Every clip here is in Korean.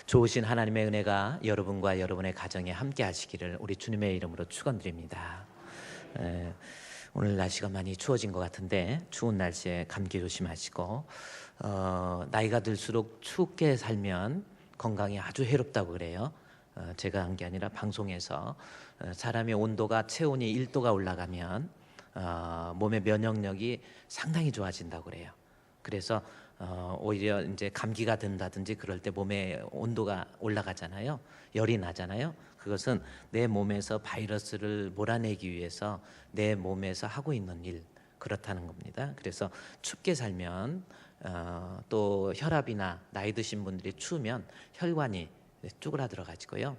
좋으신 하나님의 은혜가 여러분과 여러분의 가정에 함께 하시기를 우리 주님의 이름으로 축원드립니다. 오늘 날씨가 많이 추워진 것 같은데 추운 날씨에 감기 조심하시고 나이가 들수록 춥게 살면 건강에 아주 해롭다고 그래요. 제가 한 게 아니라 방송에서 사람의 온도가 체온이 1도가 올라가면 몸의 면역력이 상당히 좋아진다고 그래요. 그래서 오히려 이제 감기가 든다든지 그럴 때 몸의 온도가 올라가잖아요. 열이 나잖아요. 그것은 내 몸에서 바이러스를 몰아내기 위해서 내 몸에서 하고 있는 일, 그렇다는 겁니다. 그래서 춥게 살면 또 혈압이나 나이 드신 분들이 추우면 혈관이 쭈그라들어 가지고요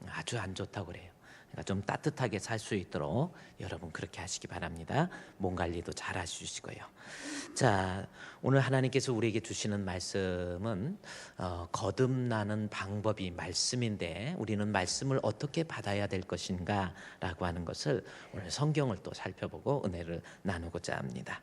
아주 안 좋다고 그래요. 그러니까 좀 따뜻하게 살 수 있도록 여러분 그렇게 하시기 바랍니다. 몸 관리도 잘 해주시고요. 자, 오늘 하나님께서 우리에게 주시는 말씀은 거듭나는 방법이 말씀인데 우리는 말씀을 어떻게 받아야 될 것인가 라고 하는 것을 오늘 성경을 또 살펴보고 은혜를 나누고자 합니다.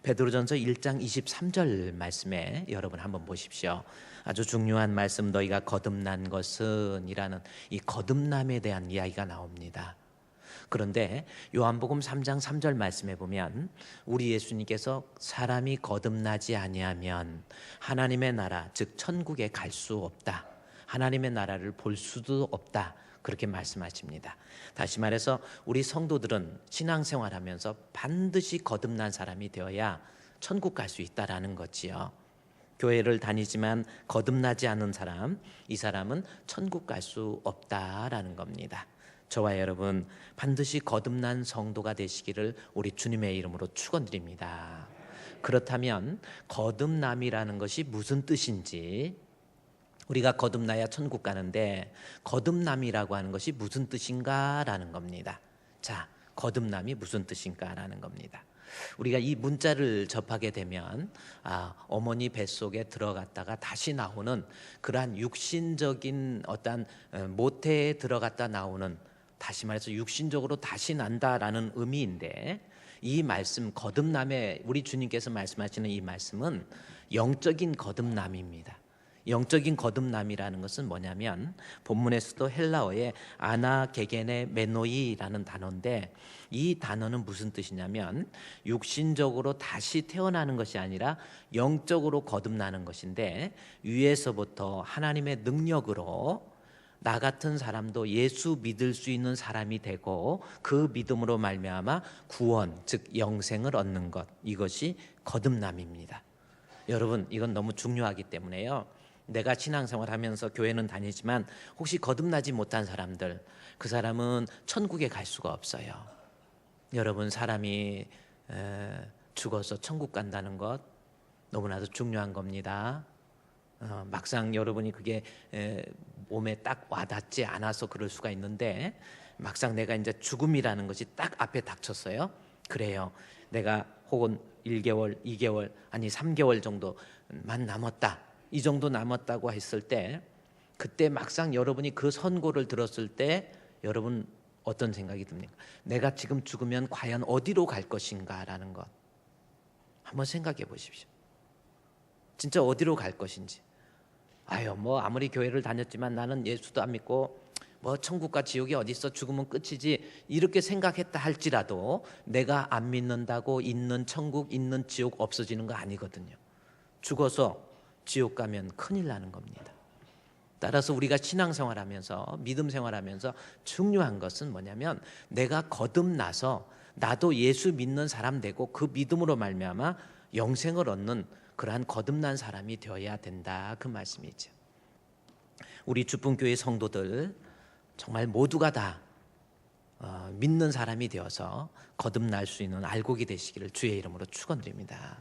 베드로전서 1장 23절 말씀에 여러분 한번 보십시오. 아주 중요한 말씀, 너희가 거듭난 것은 이라는 이 거듭남에 대한 이야기가 나옵니다. 그런데 요한복음 3장 3절 말씀에 보면 우리 예수님께서 사람이 거듭나지 아니하면 하나님의 나라 즉 천국에 갈 수 없다, 하나님의 나라를 볼 수도 없다, 그렇게 말씀하십니다. 다시 말해서 우리 성도들은 신앙생활하면서 반드시 거듭난 사람이 되어야 천국 갈 수 있다라는 거지요. 교회를 다니지만 거듭나지 않은 사람, 이 사람은 천국 갈 수 없다라는 겁니다. 저와 여러분 반드시 거듭난 성도가 되시기를 우리 주님의 이름으로 축원드립니다. 그렇다면 거듭남이라는 것이 무슨 뜻인지, 우리가 거듭나야 천국 가는데 거듭남이라고 하는 것이 무슨 뜻인가라는 겁니다. 자, 거듭남이 무슨 뜻인가라는 겁니다. 우리가 이 문자를 접하게 되면 어머니 뱃속에 들어갔다가 다시 나오는 그러한 육신적인 어떤 모태에 들어갔다 나오는, 다시 말해서 육신적으로 다시 난다라는 의미인데, 이 말씀 거듭남에 우리 주님께서 말씀하시는 이 말씀은 영적인 거듭남입니다. 영적인 거듭남이라는 것은 뭐냐면 본문에서도 헬라어의 아나게게네 메노이라는 단어인데, 이 단어는 무슨 뜻이냐면 육신적으로 다시 태어나는 것이 아니라 영적으로 거듭나는 것인데, 위에서부터 하나님의 능력으로 나 같은 사람도 예수 믿을 수 있는 사람이 되고 그 믿음으로 말미암아 구원 즉 영생을 얻는 것, 이것이 거듭남입니다. 여러분 이건 너무 중요하기 때문에요, 내가 신앙생활하면서 교회는 다니지만 혹시 거듭나지 못한 사람들, 그 사람은 천국에 갈 수가 없어요. 여러분 사람이 죽어서 천국 간다는 것 너무나도 중요한 겁니다. 막상 여러분이 그게 몸에 딱 와닿지 않아서 그럴 수가 있는데, 막상 내가 이제 죽음이라는 것이 딱 앞에 닥쳤어요. 그래요, 내가 혹은 1개월, 2개월, 아니 3개월 정도만 남았다, 이 정도 남았다고 했을 때, 그때 막상 여러분이 그 선고를 들었을 때 여러분 어떤 생각이 듭니까? 내가 지금 죽으면 과연 어디로 갈 것인가 라는 것 한번 생각해 보십시오. 진짜 어디로 갈 것인지. 뭐 아무리 교회를 다녔지만 나는 예수도 안 믿고 뭐 천국과 지옥이 어디 있어, 죽으면 끝이지, 이렇게 생각했다 할지라도 내가 안 믿는다고 있는 천국 있는 지옥 없어지는 거 아니거든요. 죽어서 지옥 가면 큰일 나는 겁니다. 따라서 우리가 신앙생활하면서 믿음 생활하면서 중요한 것은 뭐냐면 내가 거듭나서 나도 예수 믿는 사람 되고 그 믿음으로 말미암아 영생을 얻는 그러한 거듭난 사람이 되어야 된다, 그 말씀이죠. 우리 주분교회 성도들 정말 모두가 다 믿는 사람이 되어서 거듭날 수 있는 알곡이 되시기를 주의 이름으로 축원드립니다.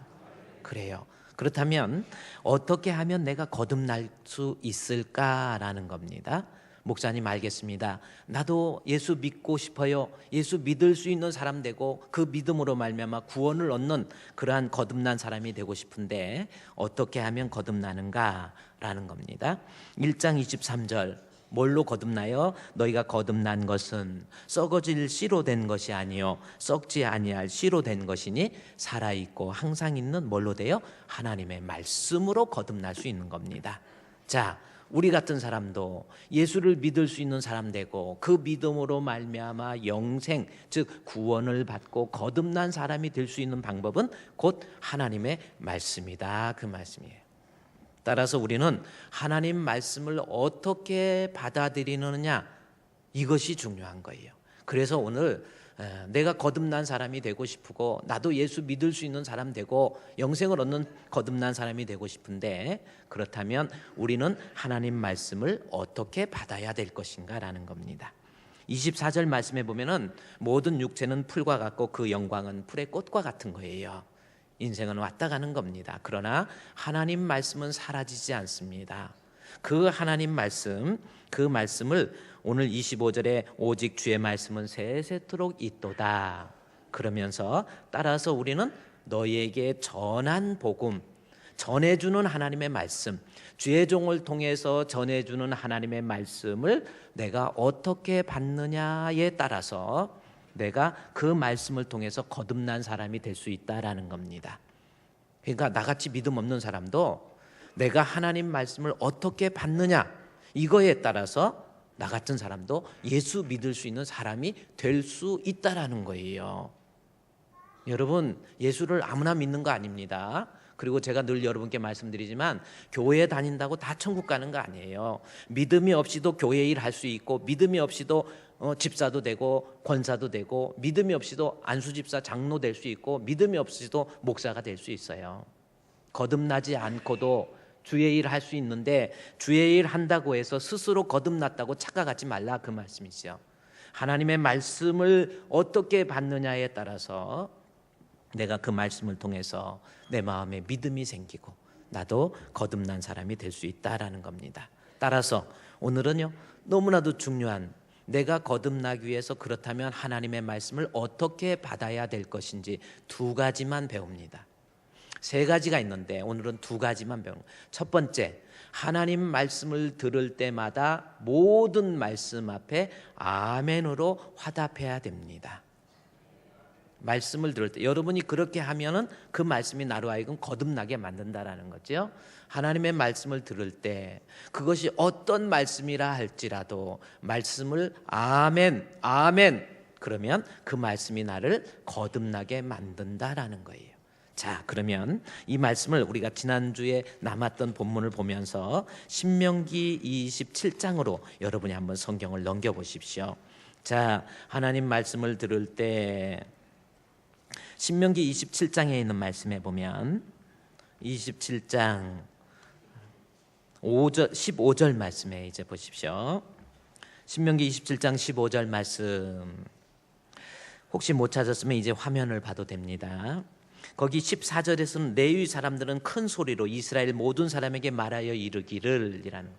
그래요. 그렇다면 어떻게 하면 내가 거듭날 수 있을까라는 겁니다. 목사님 알겠습니다, 나도 예수 믿고 싶어요, 예수 믿을 수 있는 사람 되고 그 믿음으로 말미암아 구원을 얻는 그러한 거듭난 사람이 되고 싶은데 어떻게 하면 거듭나는가라는 겁니다. 1장 23절, 뭘로 거듭나요? 너희가 거듭난 것은 썩어질 씨로 된 것이 아니요 썩지 아니할 씨로 된 것이니 살아있고 항상 있는 뭘로 돼요? 하나님의 말씀으로 거듭날 수 있는 겁니다. 자, 우리 같은 사람도 예수를 믿을 수 있는 사람 되고 그 믿음으로 말미암아 영생, 즉 구원을 받고 거듭난 사람이 될 수 있는 방법은 곧 하나님의 말씀이다, 그 말씀이에요. 따라서 우리는 하나님 말씀을 어떻게 받아들이느냐, 이것이 중요한 거예요. 그래서 오늘 내가 거듭난 사람이 되고 싶고 나도 예수 믿을 수 있는 사람 되고 영생을 얻는 거듭난 사람이 되고 싶은데, 그렇다면 우리는 하나님 말씀을 어떻게 받아야 될 것인가 라는 겁니다. 24절 말씀에 보면은 모든 육체는 풀과 같고 그 영광은 풀의 꽃과 같은 거예요. 인생은 왔다 가는 겁니다. 그러나 하나님 말씀은 사라지지 않습니다. 그 하나님 말씀, 그 말씀을 오늘 25절에 오직 주의 말씀은 세세토록 있도다 그러면서, 따라서 우리는 너희에게 전한 복음, 전해주는 하나님의 말씀, 주의 종을 통해서 전해주는 하나님의 말씀을 내가 어떻게 받느냐에 따라서 내가 그 말씀을 통해서 거듭난 사람이 될 수 있다라는 겁니다. 그러니까 나같이 믿음 없는 사람도 내가 하나님 말씀을 어떻게 받느냐, 이거에 따라서 나 같은 사람도 예수 믿을 수 있는 사람이 될 수 있다라는 거예요. 여러분, 예수를 아무나 믿는 거 아닙니다. 그리고 제가 늘 여러분께 말씀드리지만 교회에 다닌다고 다 천국 가는 거 아니에요. 믿음이 없이도 교회 일 할 수 있고, 믿음이 없이도 집사도 되고 권사도 되고, 믿음이 없이도 안수집사 장로 될 수 있고, 믿음이 없이도 목사가 될 수 있어요. 거듭나지 않고도 주의 일 할 수 있는데, 주의 일 한다고 해서 스스로 거듭났다고 착각하지 말라, 그 말씀이죠. 하나님의 말씀을 어떻게 받느냐에 따라서 내가 그 말씀을 통해서 내 마음에 믿음이 생기고 나도 거듭난 사람이 될 수 있다라는 겁니다. 따라서 오늘은요, 너무나도 중요한, 내가 거듭나기 위해서 그렇다면 하나님의 말씀을 어떻게 받아야 될 것인지 두 가지만 배웁니다. 세 가지가 있는데 오늘은 두 가지만 배우는 거예요. 첫 번째, 하나님 말씀을 들을 때마다 모든 말씀 앞에 아멘으로 화답해야 됩니다. 말씀을 들을 때 여러분이 그렇게 하면은 그 말씀이 나로 하여금 거듭나게 만든다라는 거죠. 하나님의 말씀을 들을 때 그것이 어떤 말씀이라 할지라도 말씀을 아멘, 아멘, 그러면 그 말씀이 나를 거듭나게 만든다라는 거예요. 자, 그러면 이 말씀을 우리가 지난주에 남았던 본문을 보면서 신명기 27장으로 여러분이 한번 성경을 넘겨보십시오. 자, 하나님 말씀을 들을 때 신명기 27장에 있는 말씀에 보면 27장 15절 말씀에 이제 보십시오. 신명기 27장 15절 말씀, 혹시 못 찾았으면 이제 화면을 봐도 됩니다. 거기 14절에서는 레위 사람들은 큰 소리로 이스라엘 모든 사람에게 말하여 이르기를, 이라는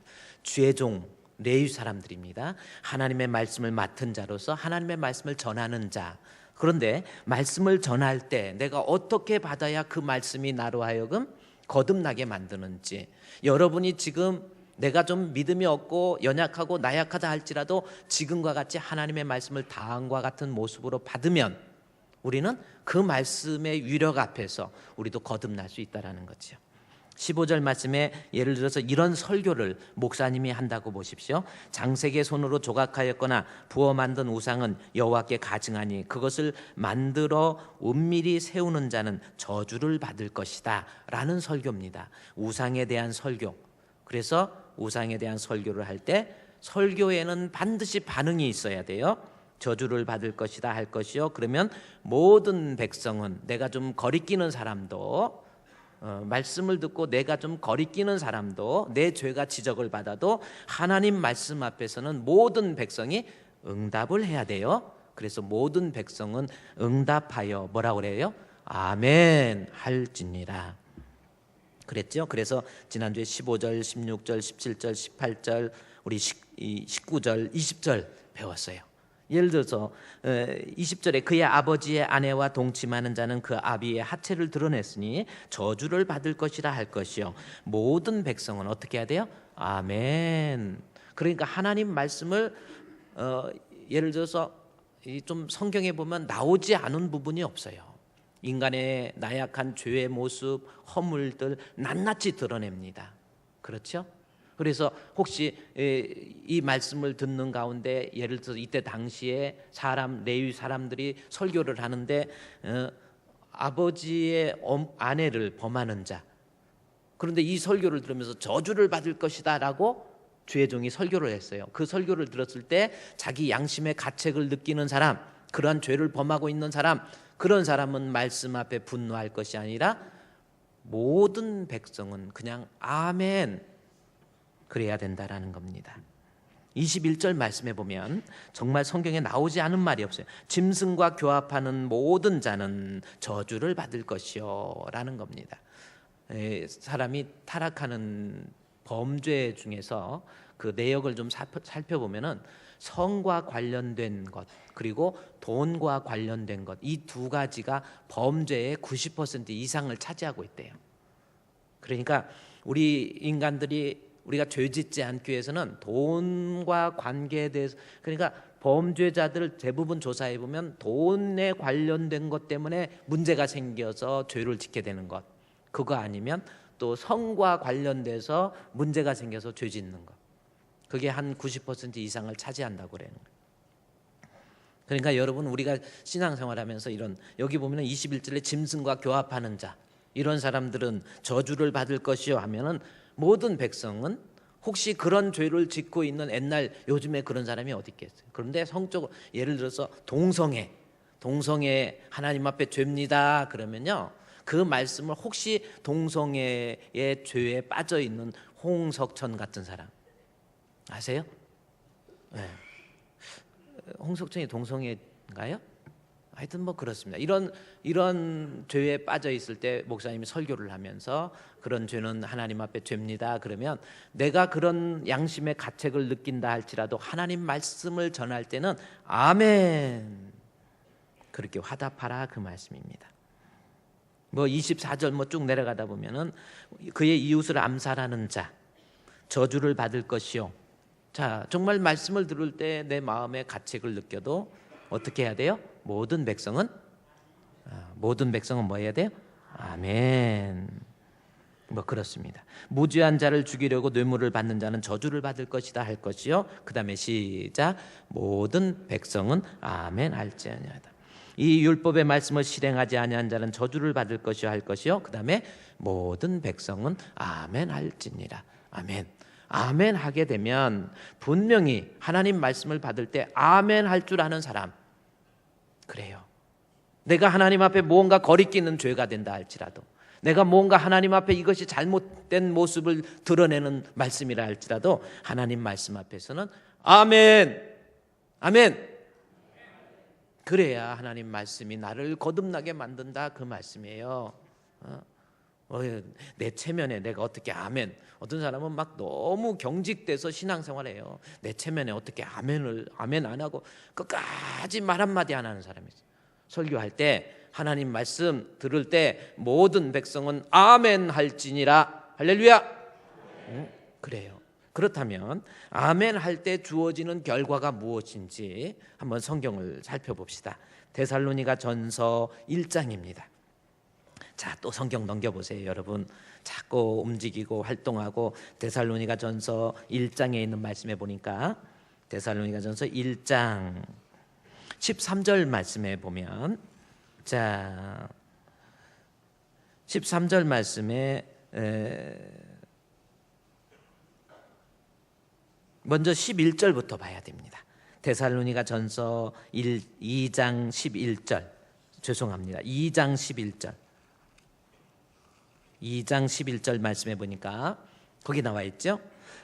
주의 종 레위 사람들입니다. 하나님의 말씀을 맡은 자로서 하나님의 말씀을 전하는 자. 그런데 말씀을 전할 때 내가 어떻게 받아야 그 말씀이 나로 하여금 거듭나게 만드는지, 여러분이 지금 내가 좀 믿음이 없고 연약하고 나약하다 할지라도 지금과 같이 하나님의 말씀을 다음과 같은 모습으로 받으면 우리는 그 말씀의 위력 앞에서 우리도 거듭날 수 있다는 거죠. 15절 말씀에 예를 들어서 이런 설교를 목사님이 한다고 보십시오. 장색의 손으로 조각하였거나 부어 만든 우상은 여호와께 가증하니 그것을 만들어 은밀히 세우는 자는 저주를 받을 것이다 라는 설교입니다. 우상에 대한 설교. 그래서 우상에 대한 설교를 할 때 설교에는 반드시 반응이 있어야 돼요. 저주를 받을 것이다 할 것이요, 그러면 모든 백성은, 내가 좀 거리끼는 사람도, 말씀을 듣고 내가 좀 거리끼는 사람도, 내 죄가 지적을 받아도 하나님 말씀 앞에서는 모든 백성이 응답을 해야 돼요. 그래서 모든 백성은 응답하여 뭐라고 그래요? 아멘 할지니라 그랬죠. 그래서 지난주에 15절, 16절, 17절, 18절, 우리 19절, 20절 배웠어요. 예를 들어서 20절에 그의 아버지의 아내와 동침하는 자는 그 아비의 하체를 드러냈으니 저주를 받을 것이라 할 것이요, 모든 백성은 어떻게 해야 돼요? 아멘. 그러니까 하나님 말씀을 예를 들어서 좀 성경에 보면 나오지 않은 부분이 없어요. 인간의 나약한 죄의 모습, 허물들 낱낱이 드러냅니다. 그렇죠? 그래서 혹시 이 말씀을 듣는 가운데 예를 들어서 이때 당시에 레위 사람들이 설교를 하는데 아버지의 아내를 범하는 자, 그런데 이 설교를 들으면서 저주를 받을 것이다 라고 주의 종이 설교를 했어요. 그 설교를 들었을 때 자기 양심의 가책을 느끼는 사람, 그러한 죄를 범하고 있는 사람, 그런 사람은 말씀 앞에 분노할 것이 아니라 모든 백성은 그냥 아멘 그래야 된다라는 겁니다. 21절 말씀에 보면 정말 성경에 나오지 않은 말이 없어요. 짐승과 교합하는 모든 자는 저주를 받을 것이요 라는 겁니다. 사람이 타락하는 범죄 중에서 그 내역을 좀 살펴보면은 성과 관련된 것 그리고 돈과 관련된 것, 이 두 가지가 범죄의 90% 이상을 차지하고 있대요. 그러니까 우리 인간들이 우리가 죄짓지 않기 위해서는 돈과 관계에 대해서, 그러니까 범죄자들 대부분 조사해 보면 돈에 관련된 것 때문에 문제가 생겨서 죄를 짓게 되는 것, 그거 아니면 또 성과 관련돼서 문제가 생겨서 죄 짓는 것, 그게 한 90% 이상을 차지한다고 그래요. 그러니까 여러분, 우리가 신앙생활하면서 이런, 여기 보면 21절에 짐승과 교합하는 자, 이런 사람들은 저주를 받을 것이요 하면은 모든 백성은, 혹시 그런 죄를 짓고 있는 옛날 요즘에 그런 사람이 어디 있겠어요? 그런데 성적, 예를 들어서 동성애 하나님 앞에 죄입니다 그러면요, 그 말씀을 혹시 동성애의 죄에 빠져 있는 홍석천 같은 사람 아세요? 네. 홍석천이 동성애인가요? 하여튼 뭐 그렇습니다. 이런 죄에 빠져 있을 때 목사님이 설교를 하면서 그런 죄는 하나님 앞에 죄입니다 그러면, 내가 그런 양심의 가책을 느낀다 할지라도 하나님 말씀을 전할 때는 아멘 그렇게 화답하라 그 말씀입니다. 뭐 24절 뭐 쭉 내려가다 보면은 그의 이웃을 암살하는 자 저주를 받을 것이요. 자, 정말 말씀을 들을 때 내 마음의 가책을 느껴도 어떻게 해야 돼요? 모든 백성은 뭐 해야 돼요? 아멘. 뭐 그렇습니다. 무죄한 자를 죽이려고 뇌물을 받는 자는 저주를 받을 것이다 할 것이요. 그 다음에 시작. 모든 백성은 아멘 할지어다. 이 율법의 말씀을 실행하지 아니한 자는 저주를 받을 것이요 할 것이요. 그 다음에 모든 백성은 아멘 할지니라. 아멘. 아멘 하게 되면 분명히 하나님 말씀을 받을 때 아멘 할 줄 아는 사람, 그래요. 내가 하나님 앞에 무언가 거리끼는 죄가 된다 할지라도, 내가 무언가 하나님 앞에 이것이 잘못된 모습을 드러내는 말씀이라 할지라도 하나님 말씀 앞에서는 아멘, 아멘. 그래야 하나님 말씀이 나를 거듭나게 만든다 그 말씀이에요. 내 체면에 내가 어떻게 아멘, 어떤 사람은 막 너무 경직돼서 신앙생활해요. 내 체면에 어떻게 아멘 안 하고 끝까지 말 한마디 안 하는 사람이 있어요. 설교할 때 하나님 말씀 들을 때 모든 백성은 아멘 할지니라. 할렐루야. 그래요. 그렇다면 아멘 할 때 주어지는 결과가 무엇인지 한번 성경을 살펴봅시다. 데살로니가 전서 1장입니다. 자, 또 성경 넘겨보세요. 여러분 자꾸 움직이고 활동하고 데살로니가 전서 1장에 있는 말씀에 보니까 데살로니가 전서 1장 13절 말씀에 보면, 자 13절 말씀에 먼저 11절부터 봐야 됩니다. 데살로니가 전서 2장 11절, 죄송합니다. 2장 11절 2장 11절 말씀해 보니까 거기 나와 있죠.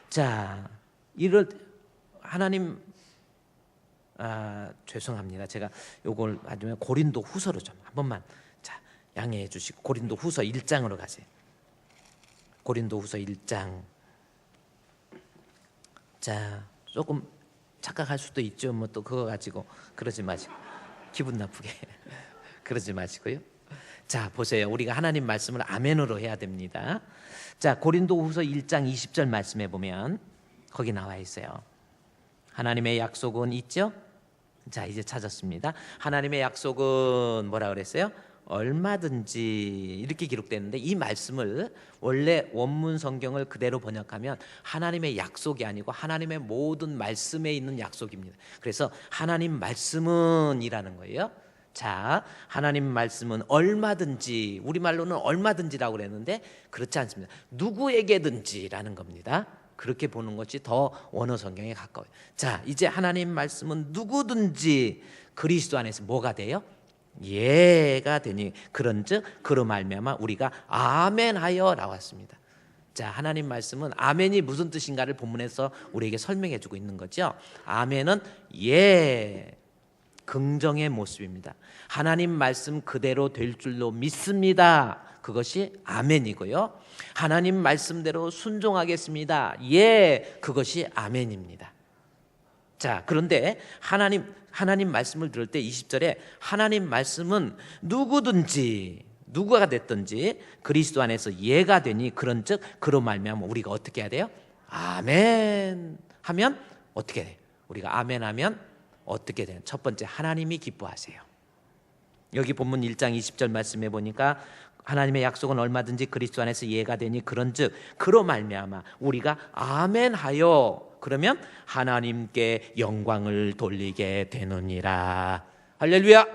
자, 이럴 하나님, 죄송합니다. 제가 요걸 아주 고린도 후서로 좀 한 번만 자 양해해 주시고 고린도 후서 1장으로 가세요. 고린도 후서 1장. 자, 조금 착각할 수도 있죠. 뭐 또 그거 가지고 그러지 마시고 기분 나쁘게 그러지 마시고요. 자, 보세요. 우리가 하나님 말씀을 아멘으로 해야 됩니다. 자, 고린도후서 1장 20절 말씀해 보면 거기 나와 있어요. 하나님의 약속은 있죠? 자, 이제 찾았습니다. 하나님의 약속은 뭐라 그랬어요? 얼마든지 이렇게 기록되는데, 이 말씀을 원래 원문 성경을 그대로 번역하면 하나님의 약속이 아니고 하나님의 모든 말씀에 있는 약속입니다. 그래서 하나님 말씀은 이라는 거예요. 자, 하나님 말씀은 얼마든지, 우리말로는 얼마든지라고 그랬는데 그렇지 않습니다. 누구에게든지라는 겁니다. 그렇게 보는 것이 더 원어 성경에 가까워요. 자, 이제 하나님 말씀은 누구든지 그리스도 안에서 뭐가 돼요? 예가 되니 그런즉 그로 말미암아 우리가 아멘하여 나왔습니다. 자, 하나님 말씀은 아멘이 무슨 뜻인가를 본문에서 우리에게 설명해 주고 있는 거죠. 아멘은 예, 긍정의 모습입니다. 하나님 말씀 그대로 될 줄로 믿습니다. 그것이 아멘이고요. 하나님 말씀대로 순종하겠습니다. 예, 그것이 아멘입니다. 자, 그런데 하나님 말씀을 들을 때 20절에 하나님 말씀은 누구든지 누구가 됐든지 그리스도 안에서 예가 되니 그런즉 그로 말미암아 우리가 어떻게 해야 돼요? 아멘 하면 어떻게 돼요? 우리가 아멘 하면 어떻게 돼요? 첫 번째, 하나님이 기뻐하세요. 여기 본문 1장 20절 말씀해 보니까 하나님의 약속은 얼마든지 그리스도 안에서 예가 되니 그런즉 그로 말미암아 우리가 아멘하여, 그러면 하나님께 영광을 돌리게 되느니라. 할렐루야.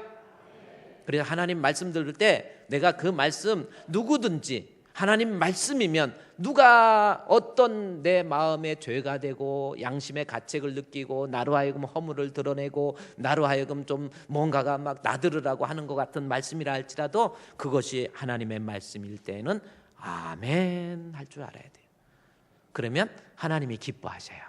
그래서 하나님 말씀 들을 때 내가 그 말씀 누구든지 하나님 말씀이면 누가 어떤 내 마음의 죄가 되고 양심의 가책을 느끼고 나로 하여금 허물을 드러내고 나로 하여금 좀 뭔가가 막 나들으라고 하는 것 같은 말씀이라 할지라도 그것이 하나님의 말씀일 때는 아멘 할 줄 알아야 돼요. 그러면 하나님이 기뻐하셔요.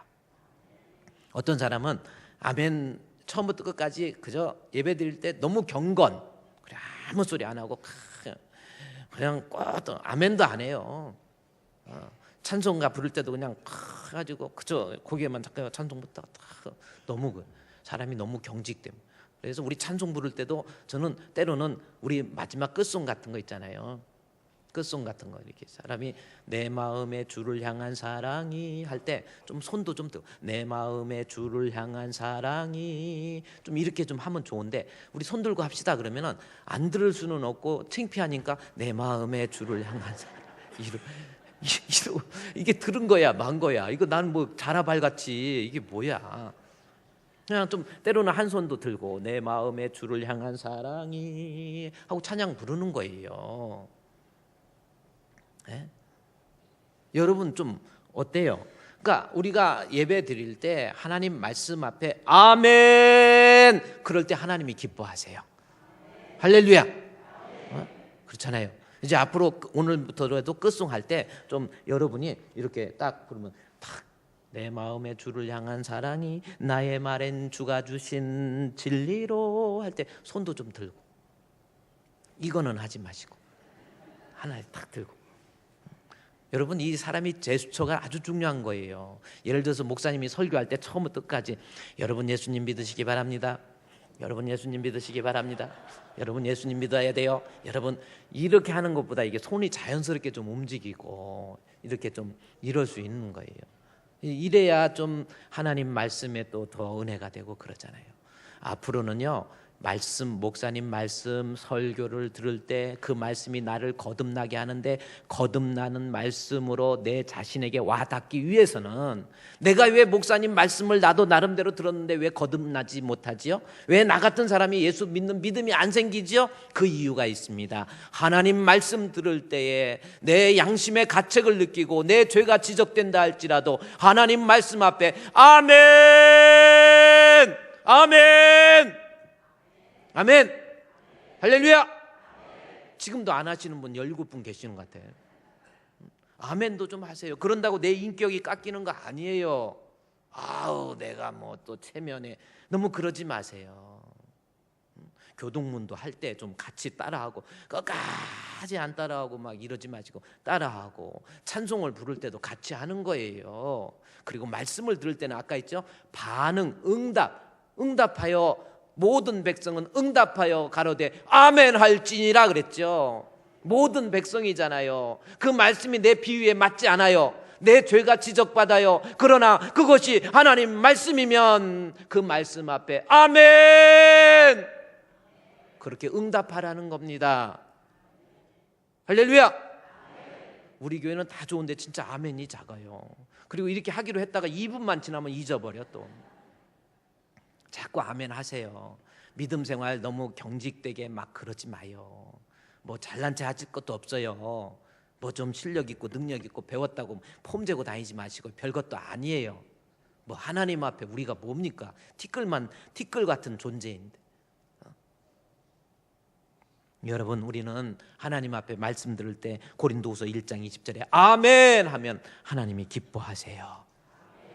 어떤 사람은 아멘 처음부터 끝까지 그저 예배 드릴 때 너무 경건, 그래 아무 소리 안 하고 그냥 꼭 아멘도 안 해요. 찬송가 부를 때도 그냥 가지고 그저 거기에만 잠깐 찬송부터 너무 사람이 너무 경직됨. 그래서 우리 찬송 부를 때도 저는 때로는 우리 마지막 끝송 같은 거 있잖아요. 끝송 같은 거 이렇게 사람이 내 마음의 주를 향한 사랑이 할 때 좀 손도 좀 들고 내 마음의 주를 향한 사랑이 좀 이렇게 좀 하면 좋은데 우리 손 들고 합시다 그러면은 안 들을 수는 없고 창피하니까 내 마음의 주를 향한 사랑 이게 들은 거야 만 거야. 이거 나는 뭐 자라발 같이 이게 뭐야. 그냥 좀 때로는 한 손도 들고 내 마음의 주를 향한 사랑이 하고 찬양 부르는 거예요. 네? 여러분 좀 어때요? 그러니까 우리가 예배 드릴 때 하나님 말씀 앞에 아멘 그럴 때 하나님이 기뻐하세요. 할렐루야. 그렇잖아요. 이제 앞으로 오늘부터라도 끝송 할 때 좀 여러분이 이렇게 딱 그러면 딱 내 마음의 주를 향한 사랑이 나의 말엔 주가 주신 진리로 할 때 손도 좀 들고, 이거는 하지 마시고 하나 딱 들고. 여러분 이 사람이 제스처가 아주 중요한 거예요. 예를 들어서 목사님이 설교할 때 처음부터 끝까지 여러분 예수님 믿으시기 바랍니다. 여러분 예수님 믿으시기 바랍니다. 여러분 예수님 믿어야 돼요. 여러분 이렇게 하는 것보다 이게 손이 자연스럽게 좀 움직이고 이렇게 좀 이럴 수 있는 거예요. 이래야 좀 하나님 말씀에 또 더 은혜가 되고 그러잖아요. 앞으로는요 말씀, 목사님 말씀 설교를 들을 때 그 말씀이 나를 거듭나게 하는데 거듭나는 말씀으로 내 자신에게 와닿기 위해서는 내가 왜 목사님 말씀을 나도 나름대로 들었는데 왜 거듭나지 못하지요? 왜 나 같은 사람이 예수 믿는 믿음이 안 생기지요? 그 이유가 있습니다. 하나님 말씀 들을 때에 내 양심의 가책을 느끼고 내 죄가 지적된다 할지라도 하나님 말씀 앞에 아멘 아멘 아멘 할렐루야. 지금도 안 하시는 분 17분 계시는 것 같아요. 아멘도 좀 하세요. 그런다고 내 인격이 깎이는 거 아니에요. 아우 내가 뭐 또 체면에 너무 그러지 마세요. 교동문도 할 때 좀 같이 따라하고 끝까지 안 따라하고 막 이러지 마시고 따라하고, 찬송을 부를 때도 같이 하는 거예요. 그리고 말씀을 들을 때는 아까 있죠, 반응, 응답하여 모든 백성은 응답하여 가로되 아멘 할지니라 그랬죠. 모든 백성이잖아요. 그 말씀이 내 비유에 맞지 않아요. 내 죄가 지적받아요. 그러나 그것이 하나님 말씀이면 그 말씀 앞에 아멘 그렇게 응답하라는 겁니다. 할렐루야. 우리 교회는 다 좋은데 진짜 아멘이 작아요. 그리고 이렇게 하기로 했다가 2분만 지나면 잊어버려. 또 자꾸 아멘 하세요. 믿음 생활 너무 경직되게 막 그러지 마요. 뭐 잘난 체 하실 것도 없어요. 뭐 좀 실력 있고 능력 있고 배웠다고 폼 재고 다니지 마시고 별것도 아니에요. 뭐 하나님 앞에 우리가 뭡니까? 티끌 같은 존재인데. 여러분, 우리는 하나님 앞에 말씀 들을 때 고린도후서 1장 20절에 아멘 하면 하나님이 기뻐하세요.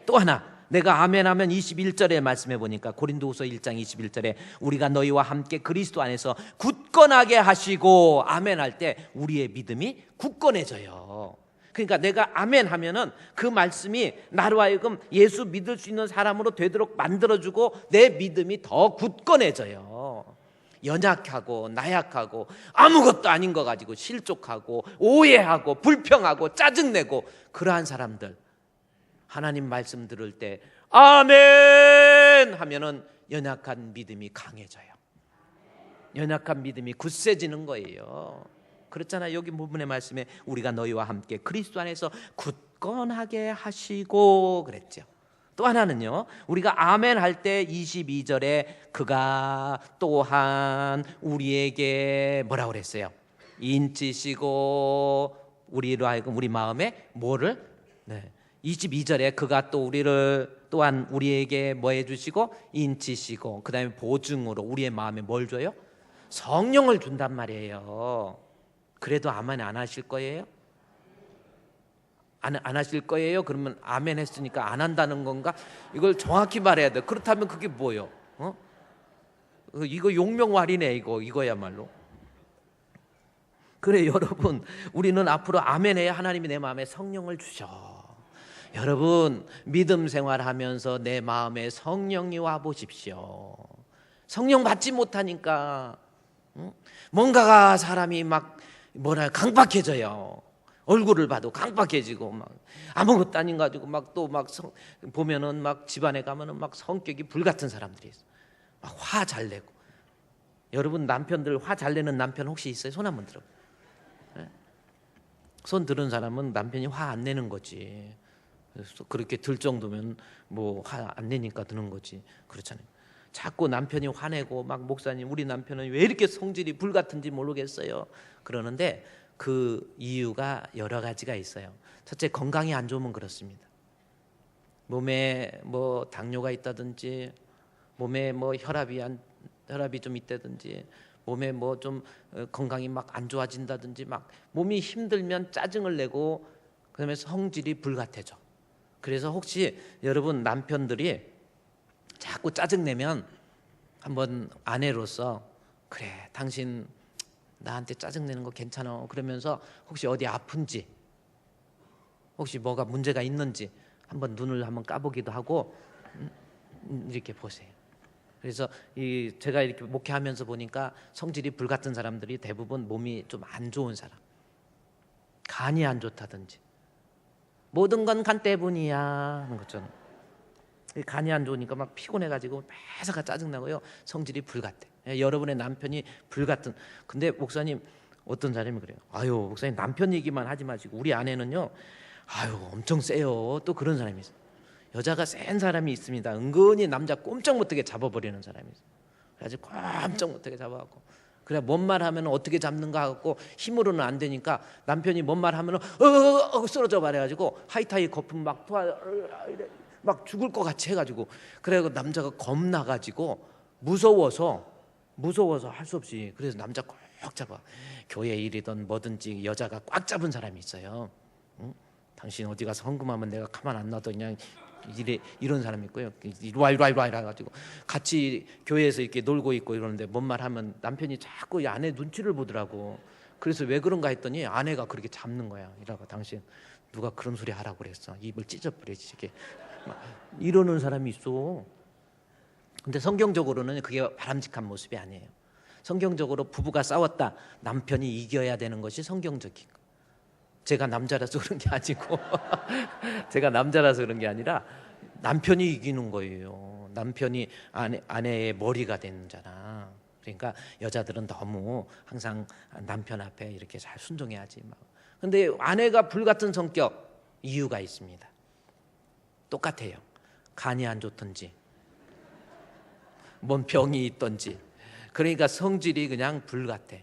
또 하나, 내가 아멘 하면 21절에 말씀해 보니까 고린도후서 1장 21절에 우리가 너희와 함께 그리스도 안에서 굳건하게 하시고, 아멘 할 때 우리의 믿음이 굳건해져요. 그러니까 내가 아멘 하면은 그 말씀이 나로 하여금 예수 믿을 수 있는 사람으로 되도록 만들어주고 내 믿음이 더 굳건해져요. 연약하고 나약하고 아무것도 아닌 거 가지고 실족하고 오해하고 불평하고 짜증내고 그러한 사람들, 하나님 말씀 들을 때 아멘 하면은 연약한 믿음이 강해져요. 연약한 믿음이 굳세지는 거예요. 그렇잖아요. 여기 부분의 말씀에 우리가 너희와 함께 그리스도 안에서 굳건하게 하시고 그랬죠. 또 하나는요, 우리가 아멘 할 때 22절에 그가 또한 우리에게 뭐라고 그랬어요? 인치시고 우리로 하여금 우리 마음에 뭐를? 22절에 그가 또 우리를 또한 우리에게 뭐 해주시고 인치시고 그 다음에 보증으로 우리의 마음에 뭘 줘요? 성령을 준단 말이에요. 그래도 아멘 안 하실 거예요? 안 하실 거예요? 그러면 아멘 했으니까 안 한다는 건가? 이걸 정확히 말해야 돼. 그렇다면 그게 뭐예요? 이거 용명활이네. 이거야말로. 그래, 여러분, 우리는 앞으로 아멘 해야 하나님이 내 마음에 성령을 주셔. 여러분, 믿음 생활하면서 내 마음에 성령이 와 보십시오. 성령 받지 못하니까 뭔가가 사람이 막 강박해져요. 얼굴을 봐도 강박해지고 막 아무것도 아닌 가지고 막 또 막 보면은 막 집안에 가면은 막 성격이 불같은 사람들이 있어. 막 화 잘 내고. 여러분, 남편들 화 잘 내는 남편 혹시 있어요? 손 한번 들어. 네? 손 들은 사람은 남편이 화 안 내는 거지. 그래서 그렇게 들 정도면 뭐 화 안 내니까 드는 거지. 그렇잖아요. 자꾸 남편이 화내고 막 목사님 우리 남편은 왜 이렇게 성질이 불같은지 모르겠어요. 그러는데 그 이유가 여러 가지가 있어요. 첫째, 건강이 안 좋으면 그렇습니다. 몸에 뭐 당뇨가 있다든지, 몸에 뭐 혈압이 좀 있다든지, 몸에 뭐 좀 건강이 막 안 좋아진다든지, 막 몸이 힘들면 짜증을 내고 그다음에 성질이 불같아져. 그래서 혹시 여러분 남편들이 자꾸 짜증 내면 한번 아내로서 그래, 당신 나한테 짜증내는 거 괜찮아 그러면서 혹시 어디 아픈지, 혹시 뭐가 문제가 있는지 한번 눈을 한번 까보기도 하고 이렇게 보세요. 그래서 제가 이렇게 목회하면서 보니까 성질이 불같은 사람들이 대부분 몸이 좀 안 좋은 사람, 간이 안 좋다든지, 모든 건 간 때문이야 하는 것처럼 간이 안 좋으니까 막 피곤해가지고 매사가 짜증나고요, 성질이 불같아. 여러분의 남편이 불같은. 근데 목사님, 어떤 사람이 그래요. 아유, 목사님 남편 얘기만 하지 마시고 우리 아내는요, 아유 엄청 세요. 또 그런 사람이 있어요. 여자가 센 사람이 있습니다. 은근히 남자 꼼짝 못하게 잡아버리는 사람이 있어요. 그래가지고 꼼짝 못하게 잡아갖고, 그래 뭔 말 하면 어떻게 잡는가 하고 힘으로는 안 되니까 남편이 뭔 말 하면 쓰러져 버려가지고 하이타이 거품 막 죽을 것 같이 해가지고, 그래가지고 남자가 겁나가지고 무서워서 할 수 없이, 그래서 남자 꼭 잡아. 교회 일이든 뭐든지 여자가 꽉 잡은 사람이 있어요. 응? 당신 어디 가서 헌금하면 내가 가만 안 놔둬 그냥 이런 사람이 있고요. 이리 와 해가지고 같이 교회에서 이렇게 놀고 있고 이러는데 뭔 말 하면 남편이 자꾸 아내 눈치를 보더라고. 그래서 왜 그런가 했더니 아내가 그렇게 잡는 거야. 이라고, 당신 누가 그런 소리 하라고 그랬어. 입을 찢어버리지 이게. 이러는 사람이 있어. 근데 성경적으로는 그게 바람직한 모습이 아니에요. 성경적으로 부부가 싸웠다, 남편이 이겨야 되는 것이 성경적인 거. 제가 남자라서 그런 게 아니고 제가 남자라서 그런 게 아니라 남편이 이기는 거예요. 남편이 아내의 머리가 되는 자라. 그러니까 여자들은 너무 항상 남편 앞에 이렇게 잘 순종해야지 막. 근데 아내가 불같은 성격, 이유가 있습니다. 똑같아요. 간이 안 좋든지 뭔 병이 있든지, 그러니까 성질이 그냥 불같아.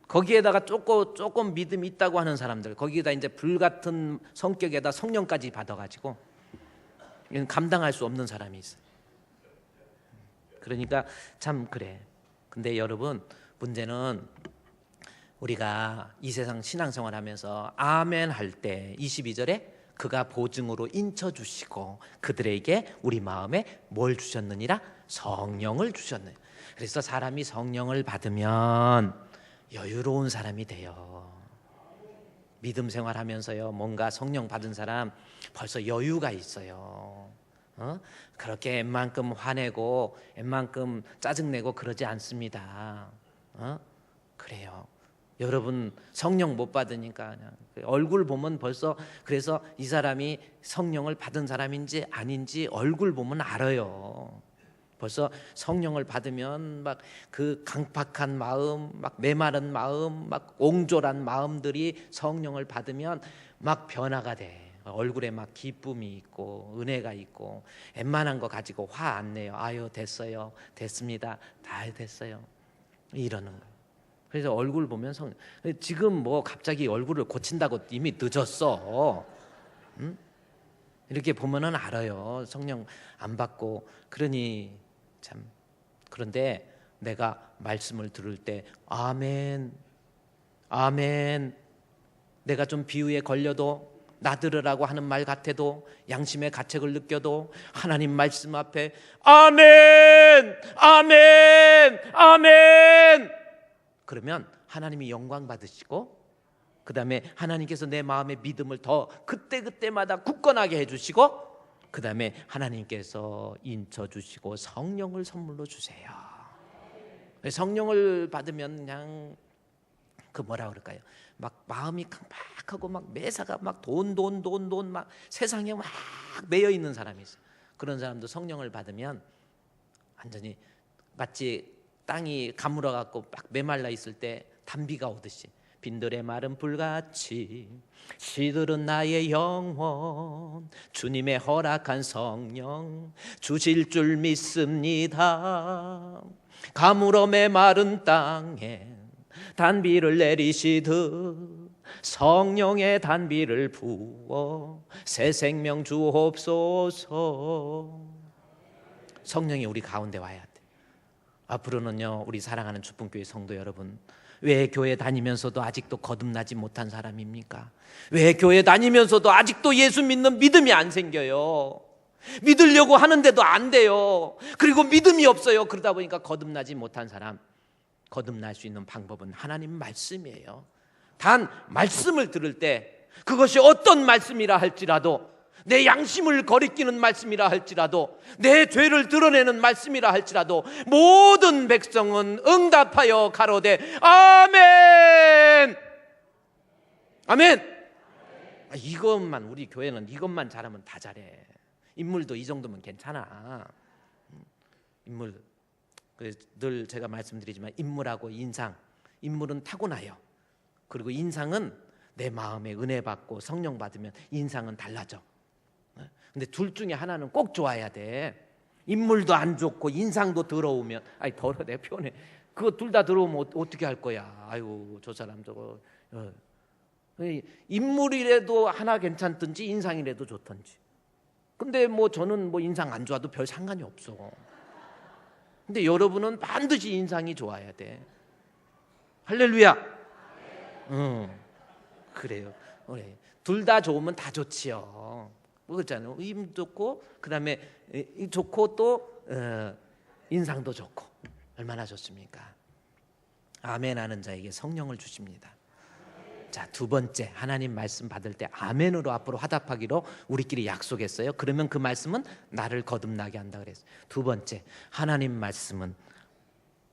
거기에다가 조금 믿음이 있다고 하는 사람들, 거기에다 이제 불같은 성격에다 성령까지 받아가지고 감당할 수 없는 사람이 있어요. 그러니까 참 그래. 근데 여러분, 문제는 우리가 이 세상 신앙생활 하면서 아멘 할 때 22절에 그가 보증으로 인쳐주시고 그들에게 우리 마음에 뭘 주셨느니라? 성령을 주셨느니라. 그래서 사람이 성령을 받으면 여유로운 사람이 돼요. 믿음 생활하면서요, 뭔가 성령 받은 사람 벌써 여유가 있어요. 그렇게 웬만큼 화내고 웬만큼 짜증내고 그러지 않습니다. 그래요. 여러분 성령 못 받으니까 그냥 얼굴 보면 벌써, 그래서 이 사람이 성령을 받은 사람인지 아닌지 얼굴 보면 알아요. 벌써 성령을 받으면 막 그 강팍한 마음, 막 메마른 마음, 막 옹졸한 마음들이 성령을 받으면 막 변화가 돼. 얼굴에 막 기쁨이 있고 은혜가 있고, 웬만한 거 가지고 화 안 내요. 아유 됐어요, 됐습니다, 다 됐어요, 이러는 거예요. 그래서 얼굴 보면 지금 뭐 갑자기 얼굴을 고친다고 이미 늦었어. 이렇게 보면은 알아요. 성령 안 받고. 그러니 참. 그런데 내가 말씀을 들을 때 아멘, 아멘, 내가 좀 비유에 걸려도, 나들으라고 하는 말 같아도, 양심의 가책을 느껴도 하나님 말씀 앞에 아멘, 아멘, 아멘, 그러면 하나님이 영광 받으시고, 그 다음에 하나님께서 내 마음의 믿음을 더 그때그때마다 굳건하게 해주시고, 그 다음에 하나님께서 인쳐주시고 성령을 선물로 주세요. 성령을 받으면 그냥 그 뭐라 그럴까요? 막 마음이 강팍하고 막 매사가 막 돈 막 세상에 막 매여 있는 사람이 있어요. 그런 사람도 성령을 받으면 완전히 마치 땅이 가물어 갖고 막 메말라 있을 때 단비가 오듯이 빈들의 마른 불같이 시들은 나의 영혼, 주님의 허락한 성령 주실 줄 믿습니다. 가물어 메마른 땅에 단비를 내리시듯 성령의 단비를 부어 새 생명 주옵소서. 성령이 우리 가운데 와야 돼. 앞으로는요, 우리 사랑하는 축복교회 성도 여러분, 왜 교회 다니면서도 아직도 거듭나지 못한 사람입니까? 왜 교회 다니면서도 아직도 예수 믿는 믿음이 안 생겨요? 믿으려고 하는데도 안 돼요. 그리고 믿음이 없어요. 그러다 보니까 거듭나지 못한 사람, 거듭날 수 있는 방법은 하나님 말씀이에요. 단 말씀을 들을 때, 그것이 어떤 말씀이라 할지라도, 내 양심을 거리끼는 말씀이라 할지라도, 내 죄를 드러내는 말씀이라 할지라도, 모든 백성은 응답하여 가로되 아멘, 아멘. 이것만, 우리 교회는 이것만 잘하면 다 잘해. 인물도 이 정도면 괜찮아. 인물, 늘 제가 말씀드리지만 인물하고 인상, 인물은 타고나요. 그리고 인상은 내 마음에 은혜 받고 성령 받으면 인상은 달라져. 근데 둘 중에 하나는 꼭 좋아야 돼. 인물도 안 좋고 인상도 더러우면, 아이 더러 내 표현해. 그거 둘 다 더러우면 어떻게 할 거야? 아유 저 사람 저거. 인물이라도 하나 괜찮든지 인상이라도 좋든지. 근데 뭐 저는 뭐 인상 안 좋아도 별 상관이 없어. 근데 여러분은 반드시 인상이 좋아야 돼. 할렐루야. 그래요. 그래. 둘 다 좋으면 다 좋지요. 그렇잖아요. 힘 좋고, 그 다음에 좋고 또 인상도 좋고, 얼마나 좋습니까? 아멘 하는 자에게 성령을 주십니다. 자, 두 번째, 하나님 말씀 받을 때 아멘으로 앞으로 화답하기로 우리끼리 약속했어요. 그러면 그 말씀은 나를 거듭나게 한다 그랬어요. 두 번째, 하나님 말씀은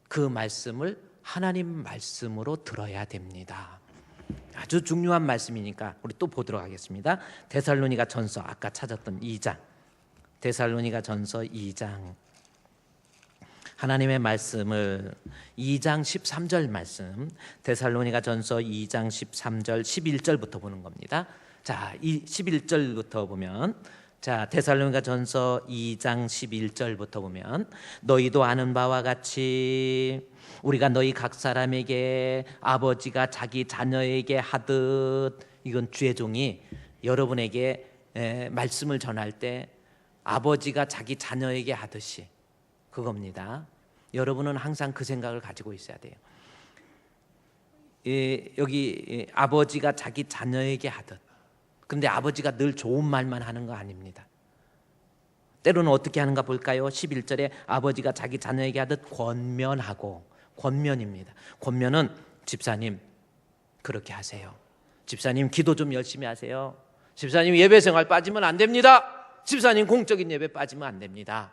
그 말씀을 하나님 말씀으로 들어야 됩니다. 아주 중요한 말씀이니까 우리 또 보도록 하겠습니다. 데살로니가 전서, 아까 찾았던 2장, 데살로니가 전서 2장 하나님의 말씀을 2장 13절 말씀, 데살로니가전서 2장 13절 11절부터 보는 겁니다. 자, 이 11절부터 보면, 자, 데살로니가전서 2장 11절부터 보면, 너희도 아는 바와 같이 우리가 너희 각 사람에게 아버지가 자기 자녀에게 하듯, 이건 주의 종이 여러분에게 말씀을 전할 때 아버지가 자기 자녀에게 하듯이, 그겁니다. 여러분은 항상 그 생각을 가지고 있어야 돼요. 여기 아버지가 자기 자녀에게 하듯. 근데 아버지가 늘 좋은 말만 하는 거 아닙니다. 때로는 어떻게 하는가 볼까요? 11절에 아버지가 자기 자녀에게 하듯 권면하고, 권면입니다. 권면은 집사님 그렇게 하세요. 집사님 기도 좀 열심히 하세요. 집사님 예배생활 빠지면 안 됩니다. 집사님 공적인 예배 빠지면 안 됩니다.